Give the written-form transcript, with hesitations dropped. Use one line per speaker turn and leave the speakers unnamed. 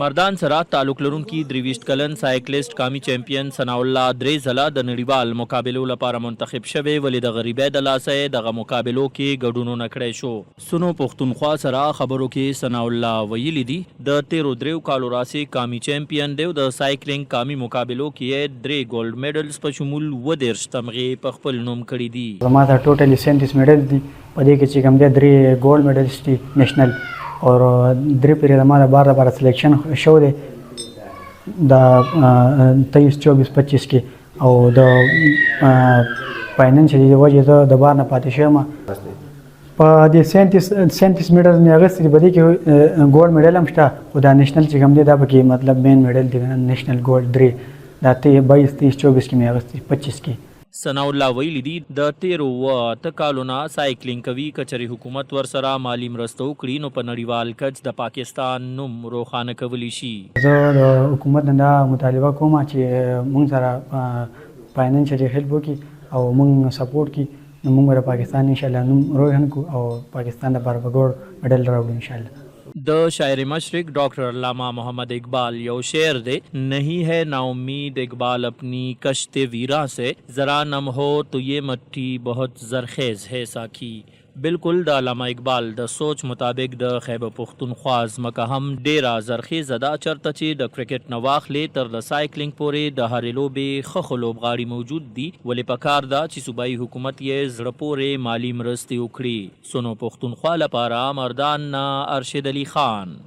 مردان سره تعلق لرونکي 23 کلن سایکلیسټ قامي چمپیون ثناء الله درې ځله د نړیوال مقابلو لپاره منتخب شوی ولې د غریبۍ د لاسه دغه مقابلو کې ګډون نه کړی شو. سنو پښتونخوا سره خبرو کې ثناء الله ویلي دي د 13 کالو راسې قامي چمپیون دی. د سایکلینګ قامي مقابلو کې 3 ګولډ میډلز په شمول 19 تمغې په خپل نوم کړي دي.
زما ته ټوټلی 37 میډل دي په دې کې چې کوم دی 3 ګولډ میډلز دي نېشنل और 3 پیریډ ما د بار لپاره سلیکشن شو دی د 23 24 25 کې او د فاینانشلي د وجې زه د بار نه پاتې شوم. په دې 37 میډل مې اخیستی دي، په دې کې ګولډ میډل هم شته خو دا نیشنل چې کوم دی دا پکې مطلب مین میډل دی نیشنل ګولډ 3 دا 22 23 24 کې مې اخیستی 25 کې.
ثناء الله ویلي دي د 13 کالو نه سایکلینګ کوي، کچري حکومت ورسره مالی مرسته وکړي نو په نړیوال کچ د پاکستان نوم روښانه کولی شي.
زه د حکومت نه مطالبه کوم چې موږ سره فاینانشلي هیلپ وکړي او موږ سپورټ کړي نو موږ د پاکستان انشاءالله نوم روښانه کړو او پاکستان لپاره به ګولډ میډل راوړو انشاءالله.
د شاعر مشرق ڈاکٹر علامہ محمد اقبال یو شعر دے نہیں ہے نا امید اقبال اپنی کشت ویرا سے ذرا نم ہو تو یہ مٹی بہت زرخیز ہے ساکی. بالکل د علامہ اقبال د سوچ مطابق د خیبر پختونخوا ځمکه هم ډیره زرخیزه ده، چرته چې د کرکټ نه واخلې تر د سایکلینګ پورې د هرې لوبې ښه لوبغاړي موجود دي، ولې پکار ده چې صوبایي حکومت یې زړه پورې مالی مرستې وکړي. سنو پختونخوا لپاره مردان نه ارشد علي خان.